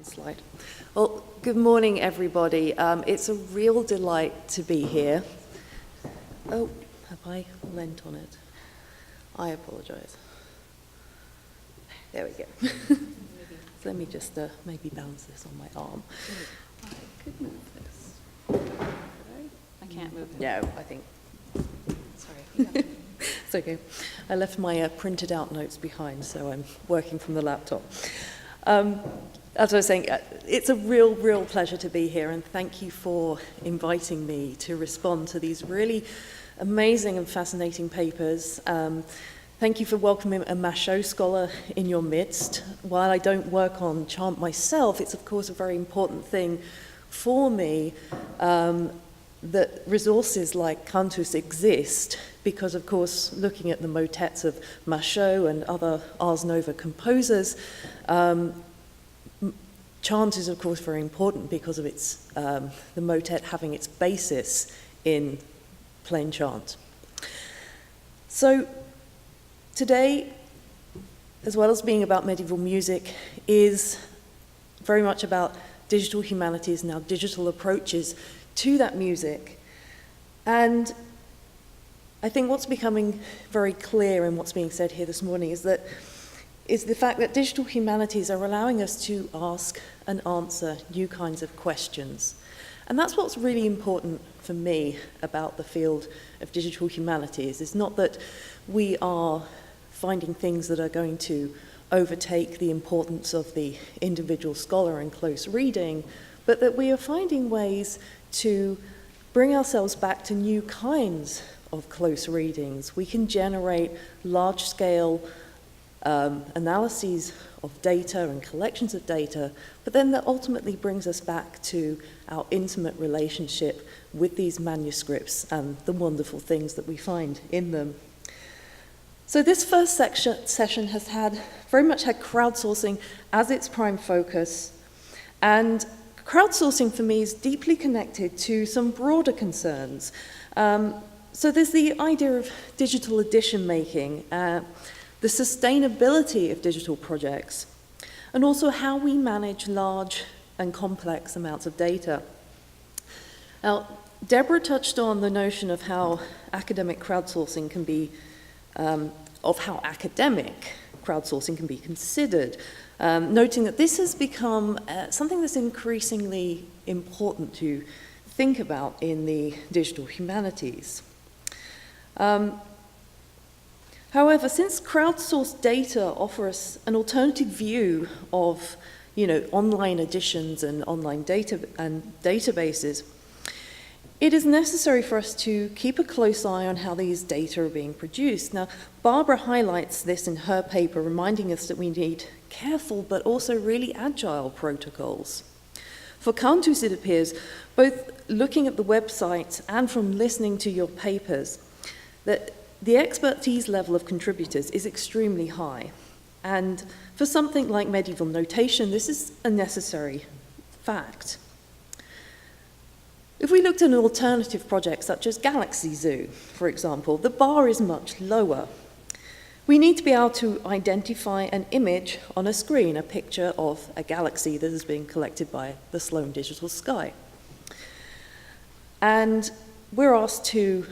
Slide. Well, good morning, everybody. It's a real delight to be here. Oh, have I lent on it? I apologize. There we go. So let me just maybe bounce this on my arm. I could move this. I can't move it. No, I think. Sorry. It's okay. I left my printed out notes behind, so I'm working from the laptop. As I was saying, it's a real pleasure to be here, and thank you for inviting me to respond to these really amazing and fascinating papers. Thank you for welcoming a Mahoney scholar in your midst. While I don't work on chant myself, it's of course a very important thing for me that resources like Cantus exist, because of course looking at the motets of Mahoney and other Ars Nova composers, chant is of course very important because of its the motet having its basis in plain chant. So today, as well as being about medieval music, is very much about digital humanities and our digital approaches to that music. And I think what's becoming very clear in what's being said here this morning is the fact that digital humanities are allowing us to ask and answer new kinds of questions. And that's what's really important for me about the field of digital humanities. It's not that we are finding things that are going to overtake the importance of the individual scholar in close reading, but that we are finding ways to bring ourselves back to new kinds of close readings. We can generate large-scale analyses of data and collections of data, but then that ultimately brings us back to our intimate relationship with these manuscripts and the wonderful things that we find in them. So this first session has very much had crowdsourcing as its prime focus, and crowdsourcing for me is deeply connected to some broader concerns. So there's the idea of digital edition making, the sustainability of digital projects, and also how we manage large and complex amounts of data. Now, Debra touched on the notion of how academic crowdsourcing can be, considered, noting that this has become something that's increasingly important to think about in the digital humanities. However, since crowdsourced data offer us an alternative view of, online editions and online data and databases, it is necessary for us to keep a close eye on how these data are being produced. Now, Barbara highlights this in her paper, reminding us that we need careful but also really agile protocols. For Cantus, it appears, both looking at the website and from listening to your papers, that the expertise level of contributors is extremely high. And for something like medieval notation, this is a necessary fact. If we looked at an alternative project such as Galaxy Zoo, for example, the bar is much lower. We need to be able to identify an image on a screen, a picture of a galaxy that is being collected by the Sloan Digital Sky. And we're asked to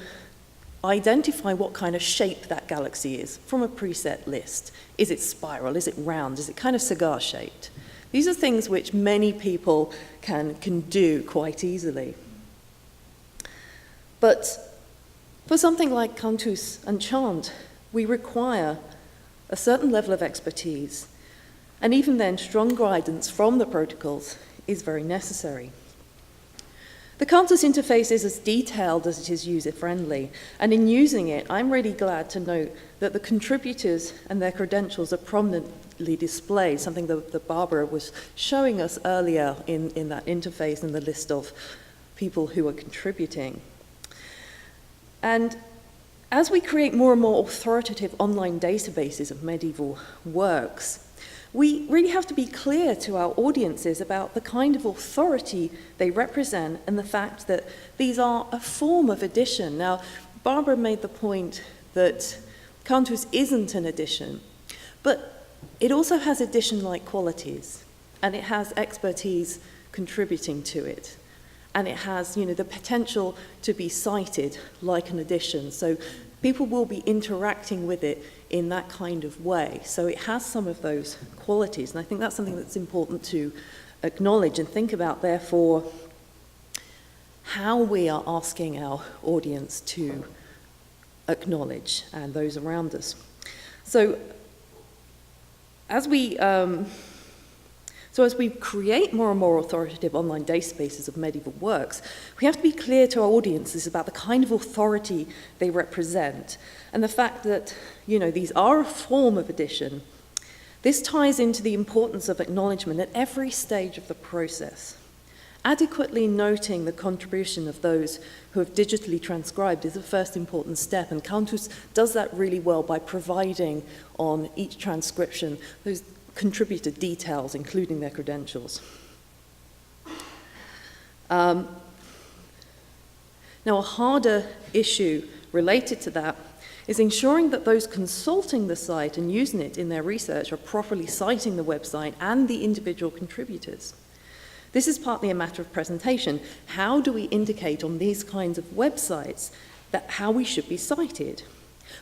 identify what kind of shape that galaxy is from a preset list. Is it spiral? Is it round? Is it kind of cigar-shaped? These are things which many people can do quite easily. But for something like Cantus and chant, we require a certain level of expertise, and even then, strong guidance from the protocols is very necessary. The Cantus interface is as detailed as it is user-friendly, and in using it, I'm really glad to note that the contributors and their credentials are prominently displayed, something that Barbara was showing us earlier in that interface and the list of people who are contributing. And as we create more and more authoritative online databases of medieval works, we really have to be clear to our audiences about the kind of authority they represent and the fact that these are a form of edition. Now, Barbara made the point that Cantus isn't an edition, but it also has edition-like qualities. and it has expertise contributing to it. And it has, the potential to be cited like an edition. So people will be interacting with it in that kind of way. So it has some of those qualities. And I think that's something that's important to acknowledge and think about, therefore, how we are asking our audience to acknowledge and those around us. So as we create more and more authoritative online databases of medieval works, we have to be clear to our audiences about the kind of authority they represent and the fact that, these are a form of edition. This ties into the importance of acknowledgement at every stage of the process. Adequately noting the contribution of those who have digitally transcribed is a first important step, and Cantus does that really well by providing on each transcription those contributor details, including their credentials. Now, a harder issue related to that is ensuring that those consulting the site and using it in their research are properly citing the website and the individual contributors. This is partly a matter of presentation. How do we indicate on these kinds of websites how we should be cited?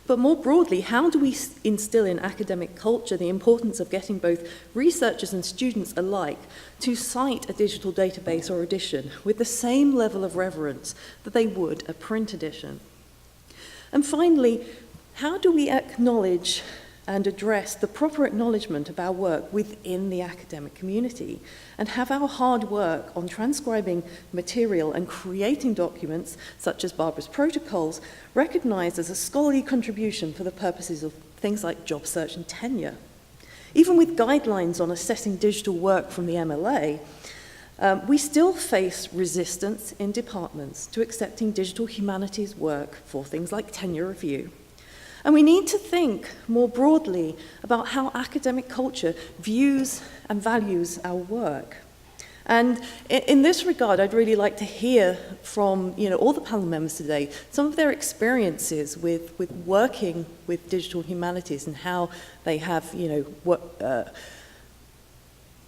But more broadly, how do we instill in academic culture the importance of getting both researchers and students alike to cite a digital database or edition with the same level of reverence that they would a print edition? And finally, how do we acknowledge and address the proper acknowledgement of our work within the academic community and have our hard work on transcribing material and creating documents, such as Barbara's protocols, recognized as a scholarly contribution for the purposes of things like job search and tenure? Even with guidelines on assessing digital work from the MLA, we still face resistance in departments to accepting digital humanities work for things like tenure review. And we need to think more broadly about how academic culture views and values our work. And in this regard, I'd really like to hear from all the panel members today some of their experiences with working with digital humanities and how they have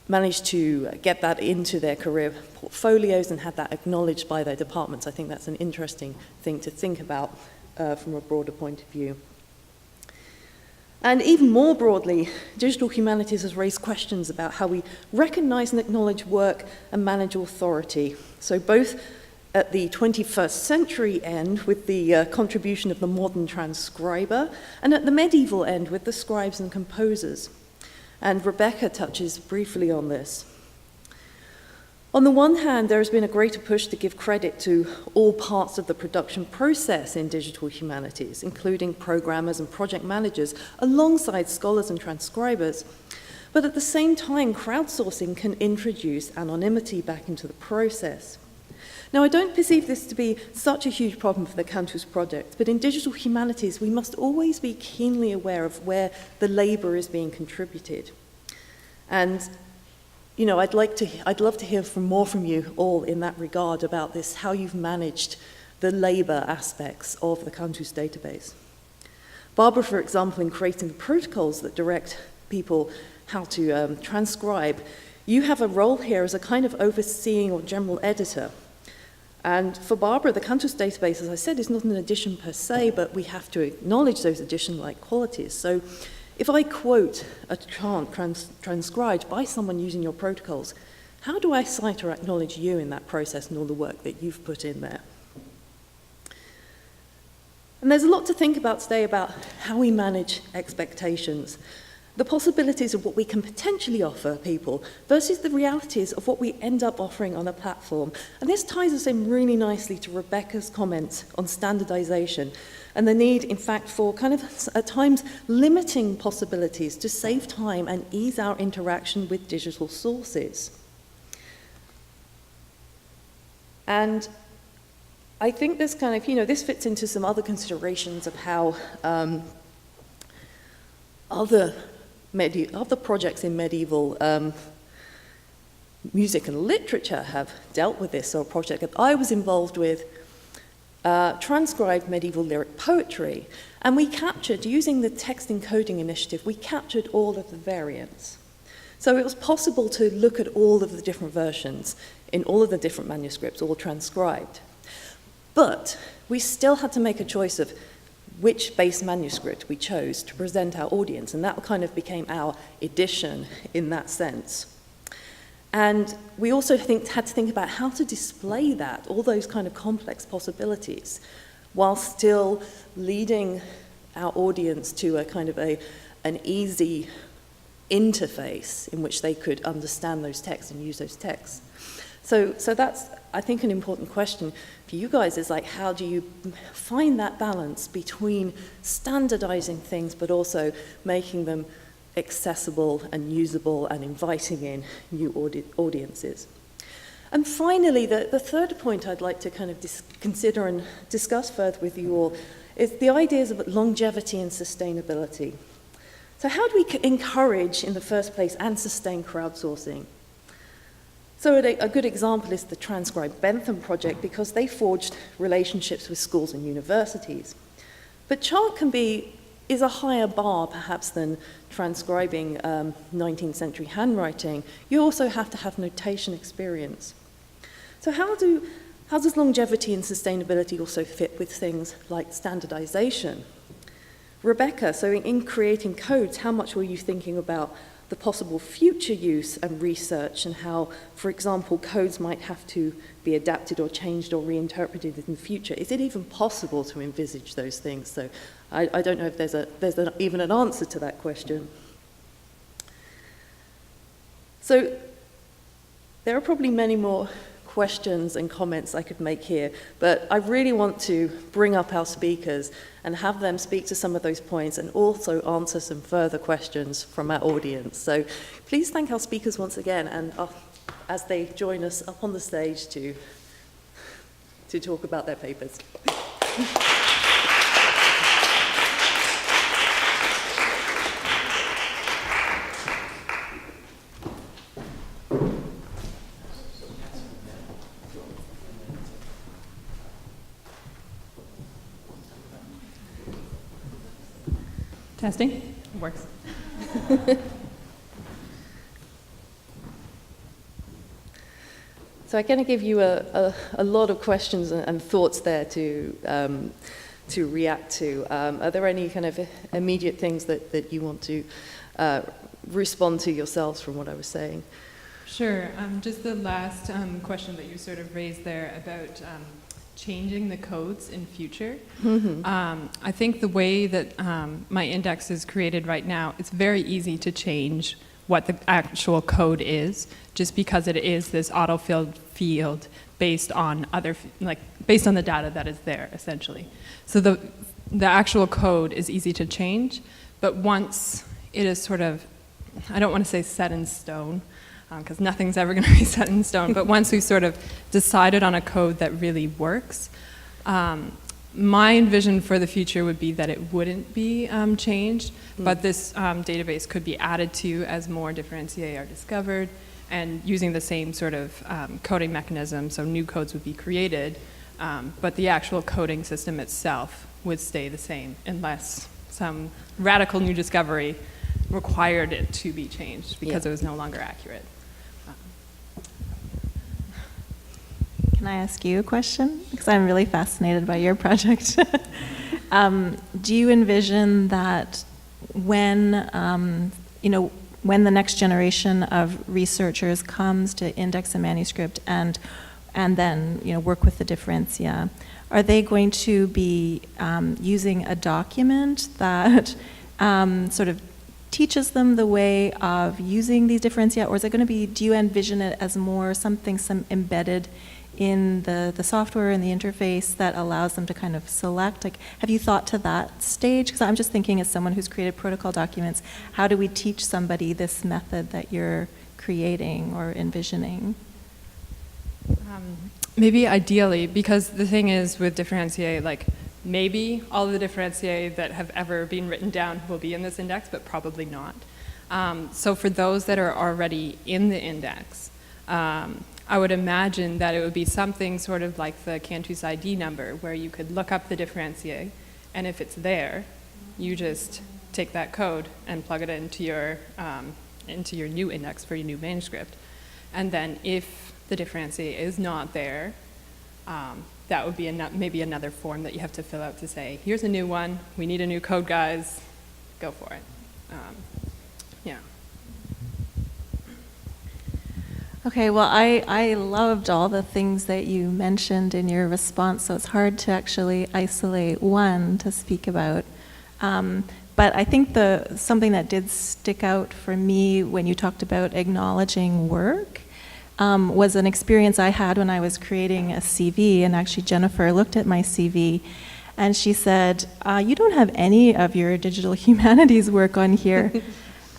managed to get that into their career portfolios and had that acknowledged by their departments. I think that's an interesting thing to think about from a broader point of view. And even more broadly, digital humanities has raised questions about how we recognize and acknowledge work and manage authority. So both at the 21st century end with the contribution of the modern transcriber, and at the medieval end with the scribes and composers. And Rebecca touches briefly on this. On the one hand, there has been a greater push to give credit to all parts of the production process in digital humanities, including programmers and project managers, alongside scholars and transcribers. But at the same time, crowdsourcing can introduce anonymity back into the process. Now, I don't perceive this to be such a huge problem for the Cantus project, but in digital humanities, we must always be keenly aware of where the labor is being contributed. And I'd love to hear more from you all in that regard about this, how you've managed the labor aspects of the Cantus database. Barbara, for example, in creating the protocols that direct people how to transcribe, you have a role here as a kind of overseeing or general editor. And for Barbara, the Cantus database, as I said, is not an edition per se, but we have to acknowledge those edition-like qualities. So if I quote a chant transcribed by someone using your protocols, how do I cite or acknowledge you in that process and all the work that you've put in there? And there's a lot to think about today about how we manage expectations, the possibilities of what we can potentially offer people versus the realities of what we end up offering on a platform. And this ties us in really nicely to Rebecca's comments on standardization and the need, in fact, for kind of, at times, limiting possibilities to save time and ease our interaction with digital sources. And I think this kind of, this fits into some other considerations of how other projects in medieval music and literature have dealt with this. So a project that I was involved with transcribed medieval lyric poetry, and we captured, using the text encoding initiative, we captured all of the variants. So it was possible to look at all of the different versions in all of the different manuscripts, all transcribed. But we still had to make a choice of which base manuscript we chose to present our audience, and that kind of became our edition in that sense. And we also had to think about how to display that, all those kind of complex possibilities, while still leading our audience to a kind of an easy interface in which they could understand those texts and use those texts. So that's, I think, an important question for you guys is like, how do you find that balance between standardizing things but also making them accessible and usable and inviting in new audiences? And finally, the third point I'd like to kind of consider and discuss further with you all is the ideas of longevity and sustainability. So how do we encourage, in the first place, and sustain crowdsourcing? So a good example is the Transcribe Bentham project, because they forged relationships with schools and universities. But chart is a higher bar, perhaps, than transcribing 19th century handwriting. You also have to have notation experience. So how does longevity and sustainability also fit with things like standardization? Rebecca, so in creating codes, how much were you thinking about the possible future use and research, and how, for example, codes might have to be adapted or changed or reinterpreted in the future? Is it even possible to envisage those things? So I don't know if there's even an answer to that question. So there are probably many more questions and comments I could make here, but I really want to bring up our speakers and have them speak to some of those points and also answer some further questions from our audience. So please thank our speakers once again, and as they join us up on the stage to talk about their papers. Testing? It works. So I'm going to give you a lot of questions and thoughts there to react to. Are there any kind of immediate things that you want to respond to yourselves from what I was saying? Sure. Just the last question that you sort of raised there about changing the codes in future. Mm-hmm. I think the way that my index is created right now, it's very easy to change what the actual code is, just because it is this auto-filled field based on based on the data that is there, essentially. So the actual code is easy to change, but once it is sort of, I don't want to say set in stone, because nothing's ever going to be set in stone, but once we've sort of decided on a code that really works, my envision for the future would be that it wouldn't be changed, but this database could be added to as more differentiae are discovered, and using the same sort of coding mechanism, so new codes would be created, but the actual coding system itself would stay the same unless some radical new discovery required it to be changed because it was no longer accurate. Can I ask you a question? Because I'm really fascinated by your project. Do you envision that when, when the next generation of researchers comes to index a manuscript and then, work with the differentia, are they going to be using a document that sort of teaches them the way of using these differentia, or is it going to be, do you envision it as more some embedded in the software and the interface that allows them to kind of select? Like, have you thought to that stage? Because I'm just thinking, as someone who's created protocol documents, how do we teach somebody this method that you're creating or envisioning? Maybe ideally, because the thing is with differentiae, like maybe all of the differentiae that have ever been written down will be in this index, but probably not. So for those that are already in the index, I would imagine that it would be something sort of like the Cantus ID number, where you could look up the differentiae, and if it's there, you just take that code and plug it into your into your new index for your new manuscript. And then if the differencier is not there, that would be maybe another form that you have to fill out to say, here's a new one, we need a new code, guys, go for it. Yeah. Okay, well, I loved all the things that you mentioned in your response, so it's hard to actually isolate one to speak about. But I think something that did stick out for me when you talked about acknowledging work was an experience I had when I was creating a CV, and actually Jennifer looked at my CV, and she said, you don't have any of your digital humanities work on here.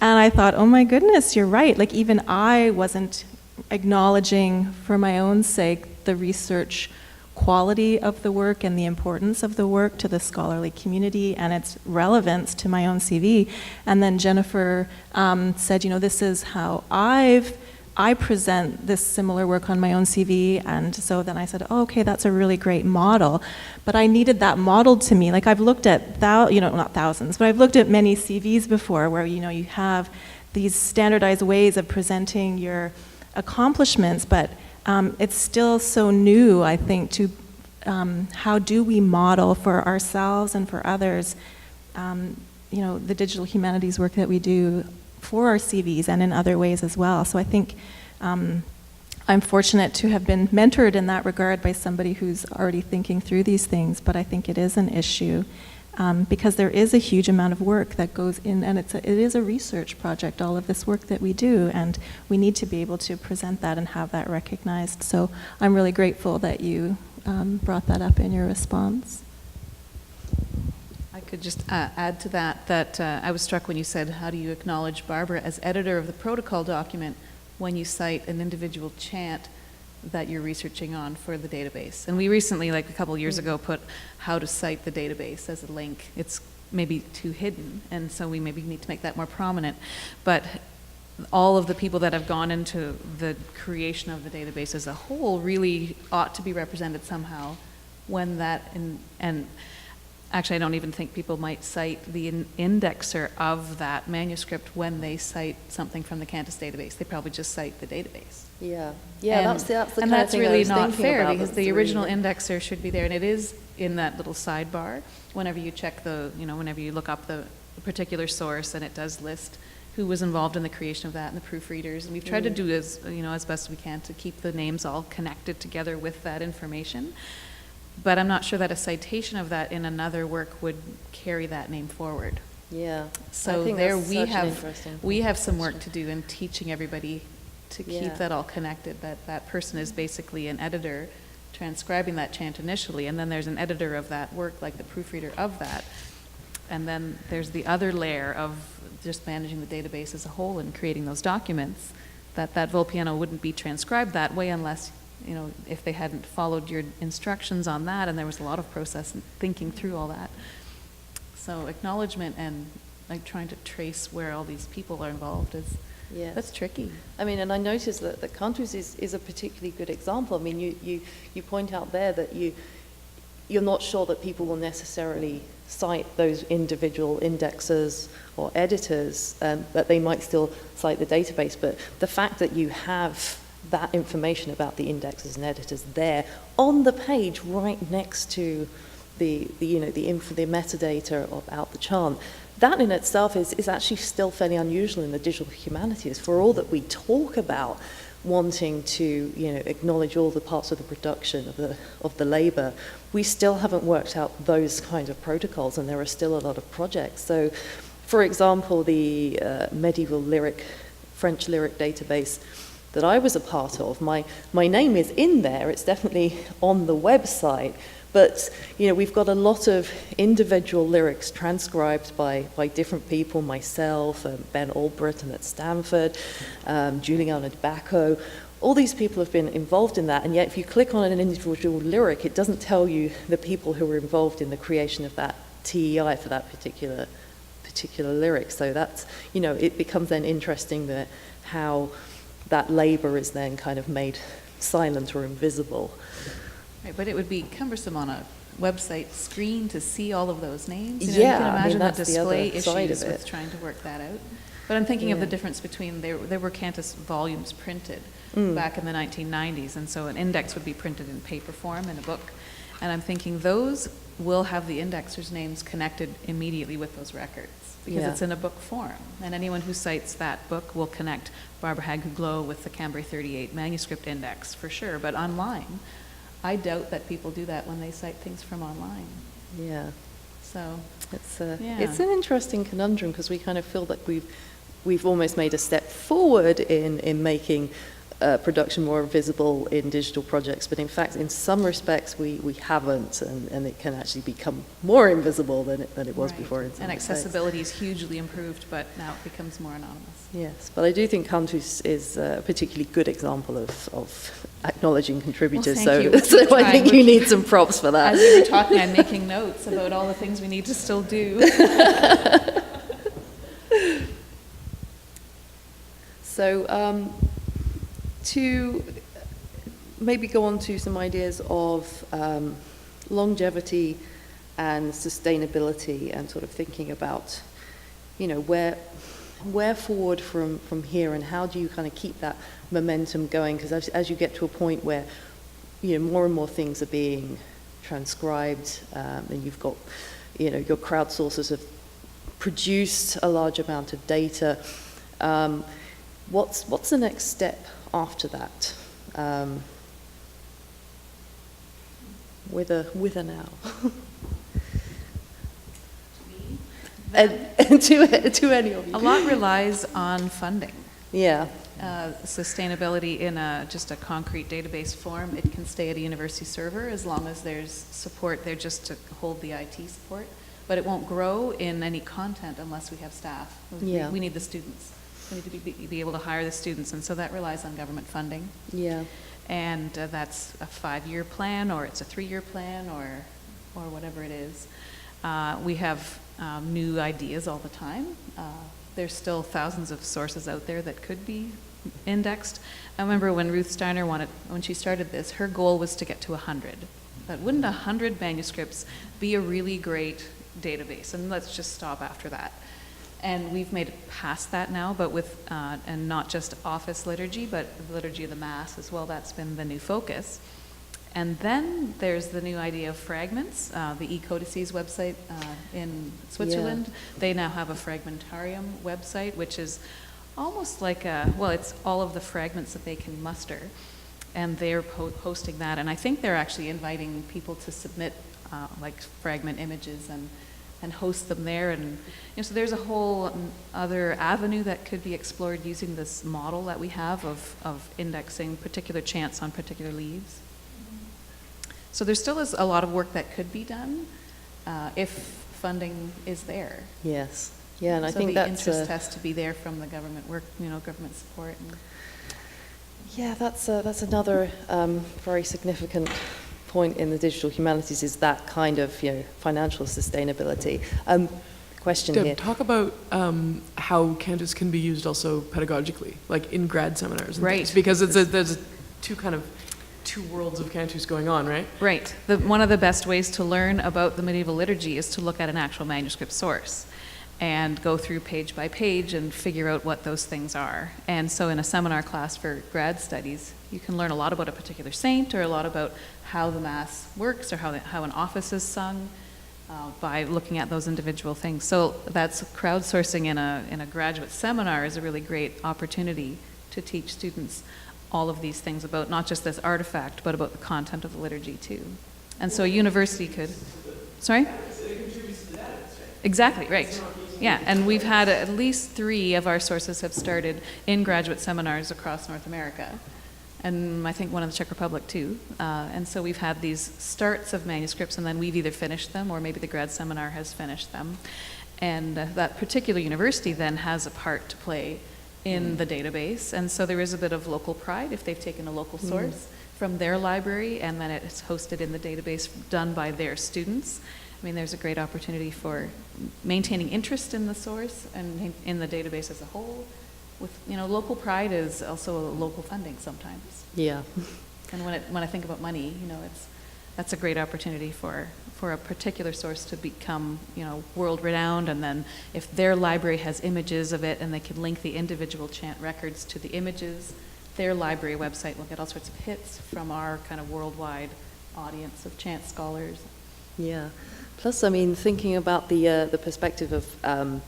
And I thought, oh my goodness, you're right. Like, even I wasn't acknowledging for my own sake the research quality of the work and the importance of the work to the scholarly community and its relevance to my own CV. And then Jennifer said, this is how I present this similar work on my own CV. And so then I said, oh, okay, that's a really great model. But I needed that modeled to me. Like, I've looked at, not thousands, but I've looked at many CVs before where, you have these standardized ways of presenting your accomplishments, but it's still so new, I think, to how do we model for ourselves and for others, the digital humanities work that we do for our CVs and in other ways as well. So I think I'm fortunate to have been mentored in that regard by somebody who's already thinking through these things, but I think it is an issue because there is a huge amount of work that goes in, and it is a research project, all of this work that we do, and we need to be able to present that and have that recognized. So I'm really grateful that you brought that up in your response. I could just add to that I was struck when you said, how do you acknowledge Barbara as editor of the protocol document when you cite an individual chant that you're researching on for the database? And we recently, like a couple years ago, put how to cite the database as a link. It's maybe too hidden, and so we maybe need to make that more prominent. But all of the people that have gone into the creation of the database as a whole really ought to be represented somehow when that, and actually, I don't even think people might cite the indexer of that manuscript when they cite something from the Cantus database. They probably just cite the database. Yeah, And that's the kind and of that's thing I really was not thinking fair about, because that's the really original neat. indexer should be there, and it is in that little sidebar. Whenever you check whenever you look up the particular source, and it does list who was involved in the creation of that and the proofreaders. And we've tried to do as best we can to keep the names all connected together with that information. But I'm not sure that a citation of that in another work would carry that name forward. Yeah. So I think there that's we have some work to do in teaching everybody to Yeah. keep that all connected, that person is basically an editor transcribing that chant initially, and then there's an editor of that work, like the proofreader of that. And then there's the other layer of just managing the database as a whole and creating those documents, that Volpiano wouldn't be transcribed that way unless, if they hadn't followed your instructions on that, and there was a lot of process and thinking through all that. So acknowledgement and like trying to trace where all these people are involved that's tricky. I mean, and I noticed that the Cantus is a particularly good example. I mean, you point out there that you're not sure that people will necessarily cite those individual indexers or editors, but they might still cite the database. But the fact that you have that information about the indexers and editors there on the page right next to the metadata about the chant, that in itself is actually still fairly unusual in the digital humanities. For all that we talk about wanting to acknowledge all the parts of the production of the labor, we still haven't worked out those kinds of protocols, and there are still a lot of projects. So, for example, the medieval French lyric database that I was a part of, my name is in there. It's definitely on the website. But we've got a lot of individual lyrics transcribed by different people, myself, Ben Albritton at Stanford, Juliana Debacco. All these people have been involved in that, and yet if you click on an individual lyric, it doesn't tell you the people who were involved in the creation of that TEI for that particular lyric. So that's, it becomes then interesting that how that labor is then kind of made silent or invisible. Right, but it would be cumbersome on a website screen to see all of those names. You Yeah, can I mean, imagine that's the the other display side of issues it. with trying to work that out. But I'm thinking of the Yeah. difference between, there were Cantus volumes printed Mm. back in the 1990s, and so an index would be printed in paper form in a book. And I'm thinking those will have the indexers' names connected immediately with those records, because Yeah. it's in a book form. And anyone who cites that book will connect Barbara Haguglow with the Cambrai 38 manuscript index, for sure. But online, I doubt that people do that when they cite things from online. Yeah. So, yeah. It's an interesting conundrum, because we kind of feel that we've almost made a step forward in making production more visible in digital projects, but in fact, in some respects, we haven't, and it can actually become more invisible than it was Right. before. In some And respects. accessibility is hugely improved, but now it becomes more anonymous. Yes, but I do think Cantus is a particularly good example of acknowledging contributors. Well, thank you. So I Trying. think you need some props for that. As we were talking, I'm making notes about all the things we need to still do. So to maybe go on to some ideas of longevity and sustainability, and sort of thinking about, where forward from here, and how do you kind of keep that momentum going? Because as you get to a point where, more and more things are being transcribed, and you've got, your crowdsourcers have produced a large amount of data. What's the next step after that? With a now. And to any of you. A lot relies on funding. Yeah. Sustainability in just a concrete database form, it can stay at a university server as long as there's support there just to hold the IT support, but it won't grow in any content unless we have staff. Yeah. We need the students. We need to be able to hire the students, and so that relies on government funding. Yeah. And that's a 5-year plan, or it's a 3-year plan, or whatever it is. We have new ideas all the time. There's still thousands of sources out there that could be indexed. I remember when Ruth Steiner when she started this, her goal was to get to 100. But wouldn't 100 manuscripts be a really great database? And let's just stop after that. And we've made it past that now, but with, and not just office liturgy, but the liturgy of the Mass as well. That's been the new focus. And then there's the new idea of fragments. The eCodices website in Switzerland, they now have a fragmentarium website, which is almost like it's all of the fragments that they can muster. And they're posting that. And I think they're actually inviting people to submit like fragment images and host them there. And so there's a whole other avenue that could be explored using this model that we have of indexing particular chants on particular leaves. So there still is a lot of work that could be done if funding is there. Yes. Yeah, and I so think the that's interest has to be there from the government government support. Yeah, that's another very significant point in the digital humanities, is that kind of financial sustainability. Question Deb, here. talk about how Cantus can be used also pedagogically, like in grad seminars and Right. things, because there's two worlds of Cantus going on, right? Right. One of the best ways to learn about the medieval liturgy is to look at an actual manuscript source and go through page by page and figure out what those things are. And so in a seminar class for grad studies, you can learn a lot about a particular saint, or a lot about how the Mass works, or how an office is sung, by looking at those individual things. So that's crowdsourcing in a graduate seminar is a really great opportunity to teach students all of these things about not just this artifact, but about the content of the liturgy too. And so a university could, sorry? Exactly, right. Yeah, and we've had at least 3 of our sources have started in graduate seminars across North America, and I think one in the Czech Republic too. And so we've had these starts of manuscripts, and then we've either finished them, or maybe the grad seminar has finished them. And that particular university then has a part to play in the database, and so there is a bit of local pride if they've taken a local source from their library, and then it's hosted in the database done by their students. I mean, there's a great opportunity for maintaining interest in the source and in the database as a whole. With local pride is also local funding sometimes. Yeah. And when I think about money, it's that's a great opportunity for a particular source to become, world-renowned, and then if their library has images of it and they can link the individual chant records to the images, their library website will get all sorts of hits from our kind of worldwide audience of chant scholars. Yeah. Plus, I mean, thinking about the perspective of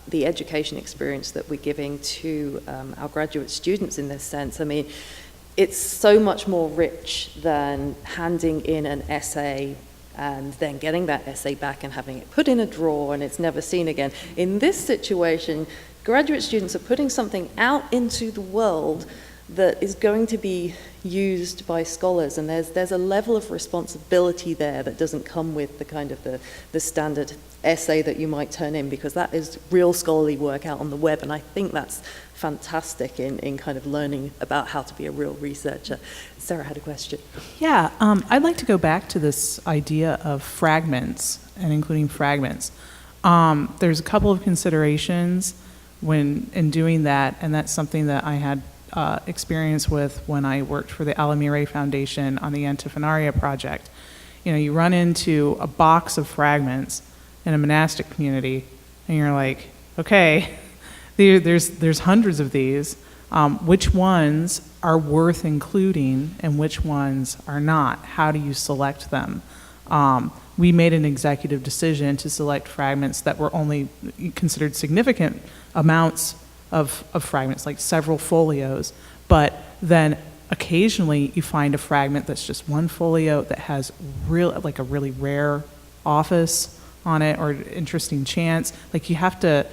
the education experience that we're giving to our graduate students in this sense, I mean, it's so much more rich than handing in an essay and then getting that essay back and having it put in a drawer and it's never seen again. In this situation, graduate students are putting something out into the world that is going to be used by scholars, and there's a level of responsibility there that doesn't come with the kind of the standard essay that you might turn in, because that is real scholarly work out on the web, and I think that's fantastic in kind of learning about how to be a real researcher. Sarah had a question. Yeah, I'd like to go back to this idea of fragments and including fragments. There's a couple of considerations when in doing that, and that's something that I had experience with when I worked for the Alamire Foundation on the Antifonaria project. You run into a box of fragments in a monastic community, and you're like, okay, there's hundreds of these. Which ones are worth including and which ones are not? How do you select them? We made an executive decision to select fragments that were only considered significant amounts of fragments, like several folios, but then occasionally you find a fragment that's just one folio that has a really rare office on it or interesting chants. Like you have to,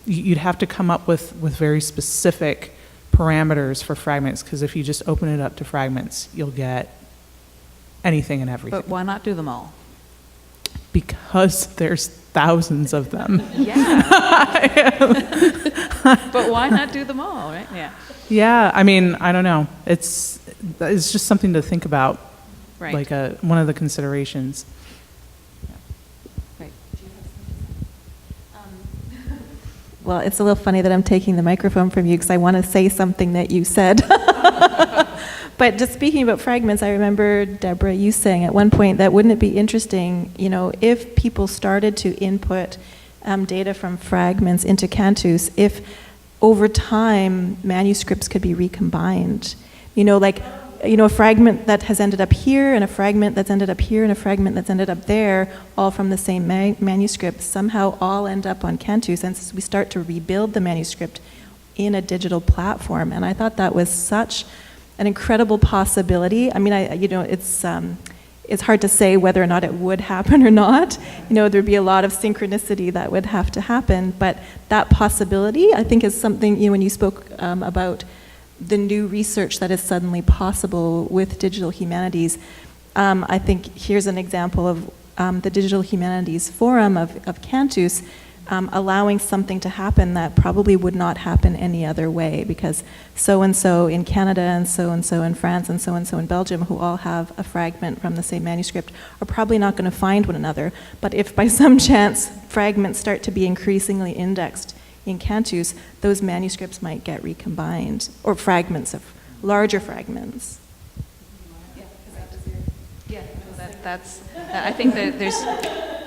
you'd have to come up with very specific parameters for fragments, because if you just open it up to fragments, you'll get anything and everything. But why not do them all? Because there's thousands of them. Yeah. But why not do them all, right? Yeah. Yeah, I mean, I don't know. It's just something to think about, Right. like one of the considerations. Right. Well, it's a little funny that I'm taking the microphone from you because I want to say something that you said. But just speaking about fragments, I remember, Debra, you saying at one point that wouldn't it be interesting, if people started to input data from fragments into Cantus, if over time manuscripts could be recombined. A fragment that has ended up here and a fragment that's ended up here and a fragment that's ended up there, all from the same manuscript, somehow all end up on Cantus, and we start to rebuild the manuscript in a digital platform. And I thought that was such an incredible possibility. I mean, it's hard to say whether or not it would happen or not. There'd be a lot of synchronicity that would have to happen, but that possibility, I think, is something, when you spoke about the new research that is suddenly possible with digital humanities. I think here's an example of the Digital Humanities Forum of Cantus allowing something to happen that probably would not happen any other way, because so-and-so in Canada and so-and-so in France and so-and-so in Belgium, who all have a fragment from the same manuscript, are probably not going to find one another. But if by some chance fragments start to be increasingly indexed in Cantus, those manuscripts might get recombined, or fragments of larger fragments. I think that there's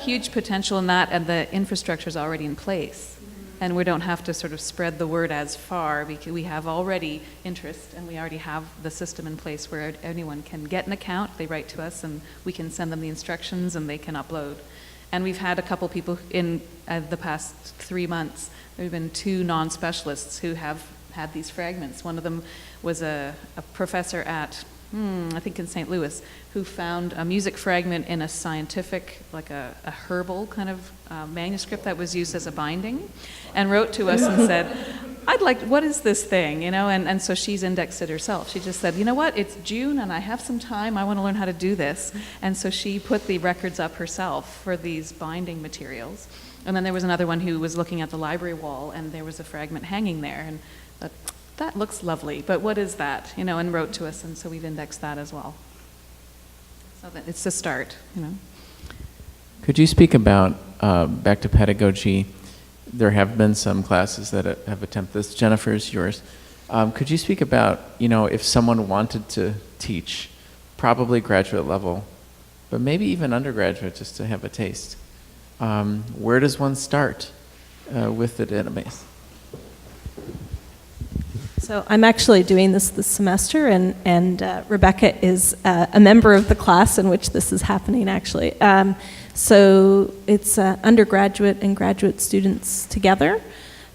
huge potential in that, and the infrastructure is already in place. And we don't have to sort of spread the word as far, because we have already interest and we already have the system in place where anyone can get an account, they write to us, and we can send them the instructions and they can upload. And we've had a couple people in the past 3 months. There have been 2 non-specialists who have had these fragments. One of them was a professor at, I think in St. Louis, who found a music fragment in a scientific, like a herbal kind of manuscript that was used as a binding, and wrote to us and said, what is this thing, and so she's indexed it herself. She just said, you know what, it's June and I have some time, I want to learn how to do this. And so she put the records up herself for these binding materials. And then there was another one who was looking at the library wall, and there was a fragment hanging there, and that looks lovely, but what is that, and wrote to us, and so we've indexed that as well. So that it's a start, Could you speak about, back to pedagogy, there have been some classes that have attempted this. Jennifer's yours. Could you speak about, if someone wanted to teach probably graduate level, but maybe even undergraduate, just to have a taste. Where does one start with the database? So I'm actually doing this semester, and Rebecca is a member of the class in which this is happening, actually. So it's undergraduate and graduate students together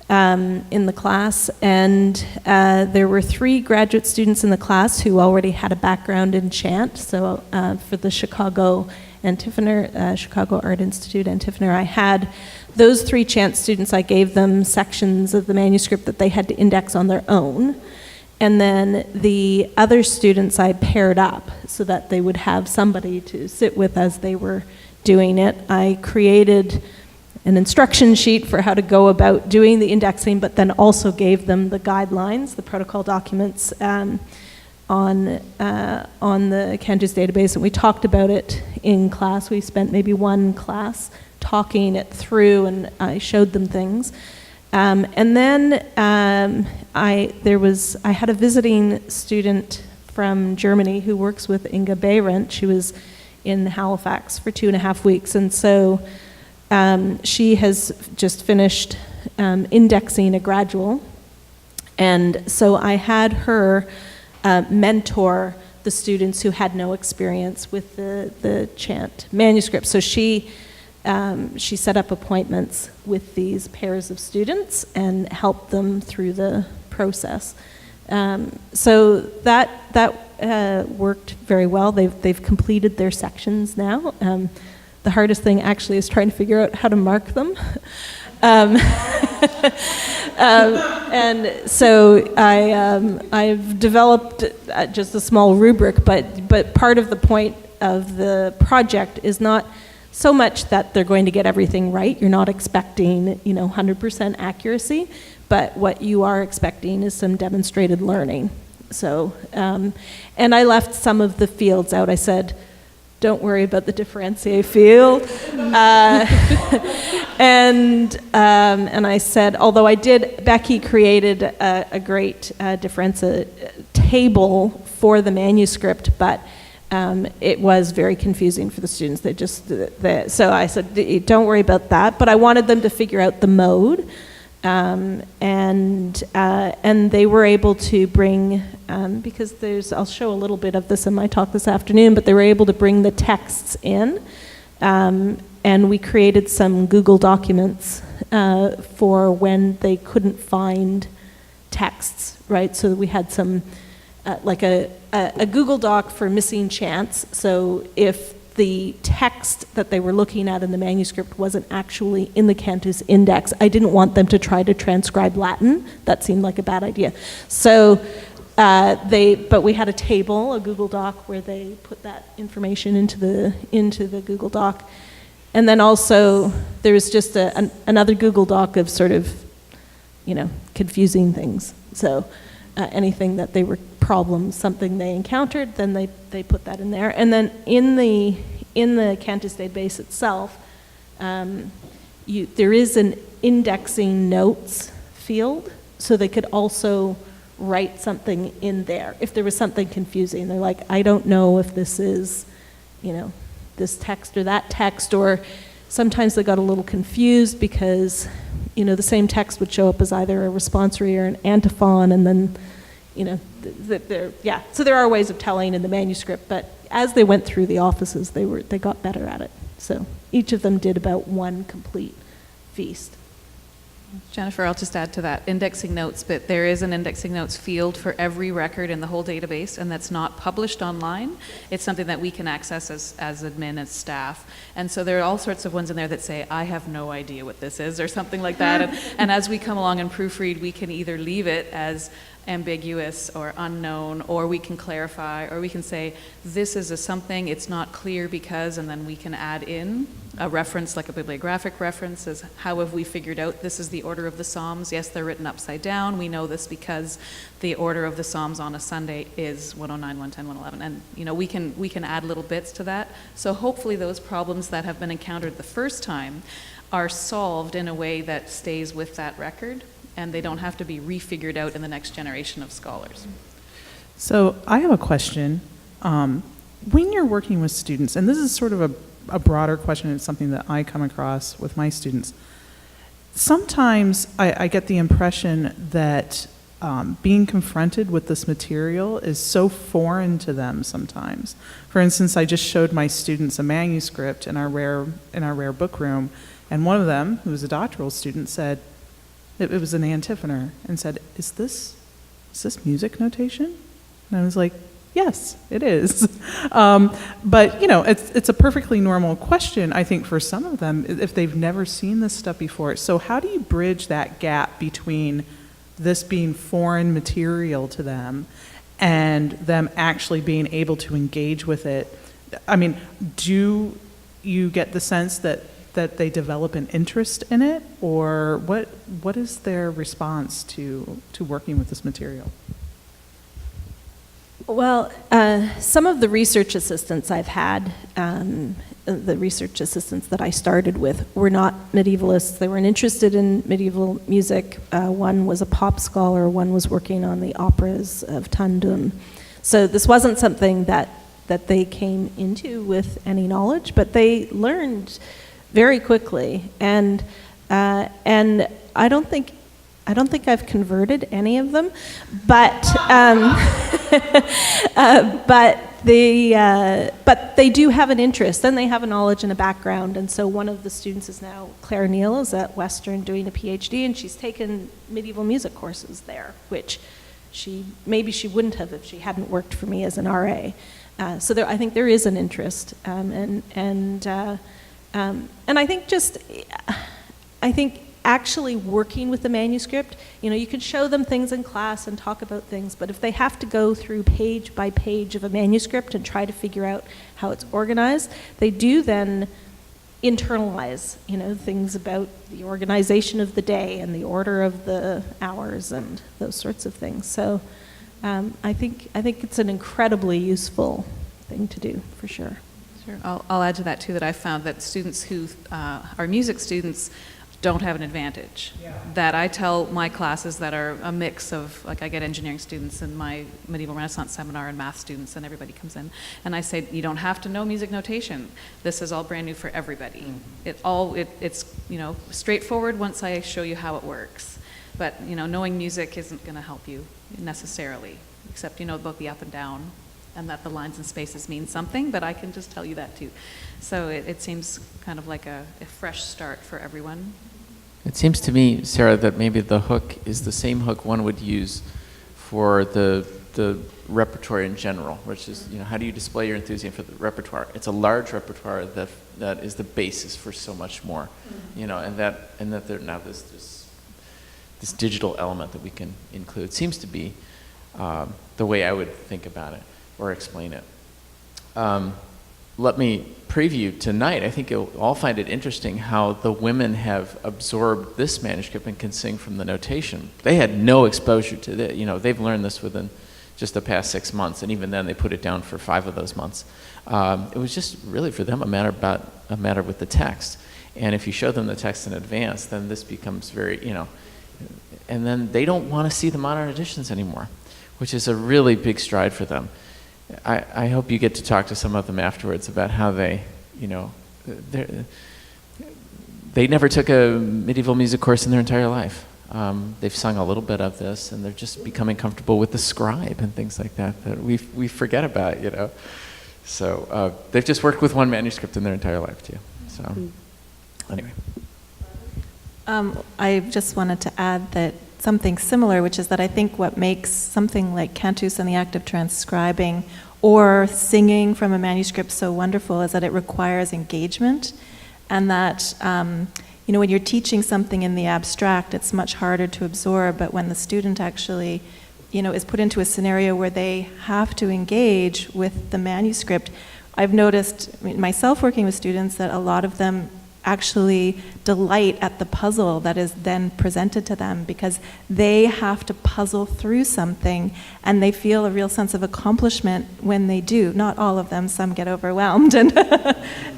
in the class, and there were 3 graduate students in the class who already had a background in chant. So for the Chicago Antiphonor, Chicago Art Institute Antiphonor, I had those 3 chant students. I gave them sections of the manuscript that they had to index on their own. And then the other students I paired up so that they would have somebody to sit with as they were doing it. I created an instruction sheet for how to go about doing the indexing, but then also gave them the guidelines, the protocol documents on the Cantus database, and we talked about it in class. We spent maybe one class talking it through, and I showed them things. And then I had a visiting student from Germany who works with Inga Behrendt. She was in Halifax for 2.5 weeks, and so she has just finished indexing a gradual, and so I had her mentor the students who had no experience with the chant manuscript. So she set up appointments with these pairs of students and helped them through the process. So that worked very well. They've completed their sections now. The hardest thing actually is trying to figure out how to mark them. And so I've developed just a small rubric, but part of the point of the project is not so much that they're going to get everything right. You're not expecting, 100% accuracy, but what you are expecting is some demonstrated learning. So, and I left some of the fields out. I said, don't worry about the differentiate field. And I said, although Becky created a great differentiate table for the manuscript, but it was very confusing for the students. So I said, don't worry about that, but I wanted them to figure out the mode. And they were able to bring, because I'll show a little bit of this in my talk this afternoon, but they were able to bring the texts in, and we created some Google documents for when they couldn't find texts, right? So we had some, like a Google Doc for missing chants. So if the text that they were looking at in the manuscript wasn't actually in the Cantus Index, I didn't want them to try to transcribe Latin. That seemed like a bad idea. So but we had a table, a Google Doc, where they put that information into the Google Doc. And then also there was just another Google Doc of sort of, confusing things. So anything that they were problems, something they encountered, then they put that in there. And then in the Cantus database itself, there is an indexing notes field, so they could also write something in there if there was something confusing. They're like, I don't know if this is, this text or that text, or sometimes they got a little confused because, the same text would show up as either a responsory or an antiphon, and then, so there are ways of telling in the manuscript, but as they went through the offices, they got better at it. So each of them did about one complete feast. Jennifer, I'll just add to that, indexing notes, but there is an indexing notes field for every record in the whole database, and that's not published online. It's something that we can access as admin, as staff. And so there are all sorts of ones in there that say, I have no idea what this is, or something like that. And as we come along and proofread, we can either leave it as ambiguous or unknown, or we can clarify, or we can say, this is a something, it's not clear because, and then we can add in a reference, like a bibliographic reference, as how have we figured out this is the order of the Psalms? Yes, they're written upside down. We know this because the order of the Psalms on a Sunday is 109, 110, 111. And we can add little bits to that. So hopefully those problems that have been encountered the first time are solved in a way that stays with that record, and they don't have to be refigured out in the next generation of scholars. So I have a question. when you're working with students, and this is sort of a broader question, it's something that I come across with my students, sometimes I get the impression that being confronted with this material is so foreign to them sometimes. For instance, I just showed my students a manuscript in our rare book room, and one of them, who was a doctoral student, said, it was an antiphonor, and said, is this music notation? And I was like, yes, it is. But, you know, it's a perfectly normal question, I think, for some of them, if they've never seen this stuff before. So how do you bridge that gap between this being foreign material to them and them actually being able to engage with it? I mean, do you get the sense that they develop an interest in it, or what is their response to working with this material? Well, some of the research assistants I've had, the research assistants that I started with, were not medievalists. They weren't interested in medieval music. One was a pop scholar, one was working on the operas of Tandun. So this wasn't something that they came into with any knowledge, but they learned very quickly. And I don't think I've converted any of them, but but they do have an interest, and they have a knowledge and a background. And so one of the students is now, Claire Neal, is at Western doing a PhD, and she's taken medieval music courses there, which maybe she wouldn't have if she hadn't worked for me as an RA. So I think there is an interest, and I think actually working with the manuscript, you know, you can show them things in class and talk about things, but if they have to go through page by page of a manuscript and try to figure out how it's organized, they do then internalize, you know, things about the organization of the day and the order of the hours and those sorts of things. So I think it's an incredibly useful thing to do, for sure. Sure. I'll add to that too, that I found that students who are music students don't have an advantage. Yeah. That I tell my classes that are a mix of, like, I get engineering students in my medieval Renaissance seminar and math students, and everybody comes in, and I say, you don't have to know music notation. This is all brand new for everybody. Mm-hmm. It's you know, straightforward once I show you how it works. But, you know, knowing music isn't going to help you necessarily, except you know about the up and down, and that the lines and spaces mean something, but I can just tell you that too. So it seems kind of like a fresh start for everyone. It seems to me, Sarah, that maybe the hook is the same hook one would use for the repertoire in general, which is, you know, how do you display your enthusiasm for the repertoire? It's a large repertoire that is the basis for so much more, you know, and that there now this digital element that we can include seems to be the way I would think about it or explain it. Let me preview tonight. I think you'll all find it interesting how the women have absorbed this manuscript and can sing from the notation. They had no exposure to it. You know, they've learned this within just the past 6 months, and even then they put it down for 5 of those months. It was just really for them a matter with the text. And if you show them the text in advance, then this becomes very, you know, and then they don't want to see the modern editions anymore, which is a really big stride for them. I hope you get to talk to some of them afterwards about how they, you know, they never took a medieval music course in their entire life. They've sung a little bit of this, and they're just becoming comfortable with the scribe and things like that we forget about, you know. So they've just worked with one manuscript in their entire life too. So anyway. I just wanted to add that something similar, which is that I think what makes something like Cantus and the act of transcribing or singing from a manuscript so wonderful is that it requires engagement, and that you know, when you're teaching something in the abstract, it's much harder to absorb, but when the student actually, you know, is put into a scenario where they have to engage with the manuscript, I've noticed, I mean, myself working with students, that a lot of them actually delight at the puzzle that is then presented to them, because they have to puzzle through something and they feel a real sense of accomplishment when they do. Not all of them, some get overwhelmed and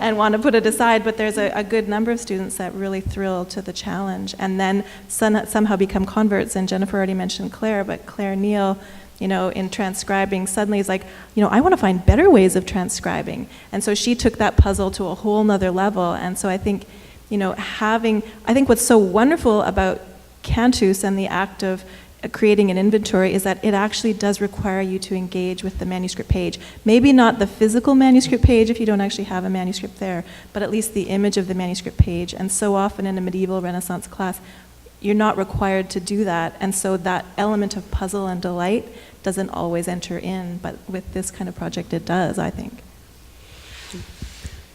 and want to put it aside, but there's a good number of students that really thrill to the challenge and then somehow become converts. And Jennifer already mentioned Claire, but Claire Neal, in transcribing, suddenly is like, I want to find better ways of transcribing. And so she took that puzzle to a whole nother level. And so I think, I think what's so wonderful about Cantus and the act of creating an inventory is that it actually does require you to engage with the manuscript page. Maybe not the physical manuscript page if you don't actually have a manuscript there, but at least the image of the manuscript page. And so often in a medieval Renaissance class, you're not required to do that. And so that element of puzzle and delight doesn't always enter in, but with this kind of project it does, I think.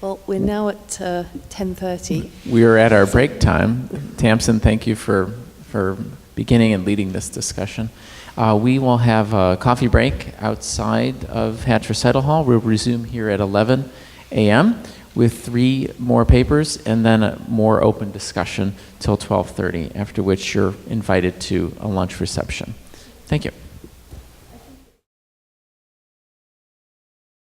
Well, we're now at 10:30. We are at our break time. Tamsyn, thank you for beginning and leading this discussion. We will have a coffee break outside of Hatch Recital Hall. We'll resume here at 11 a.m. with 3 more papers and then a more open discussion till 12:30, after which you're invited to a lunch reception. Thank you.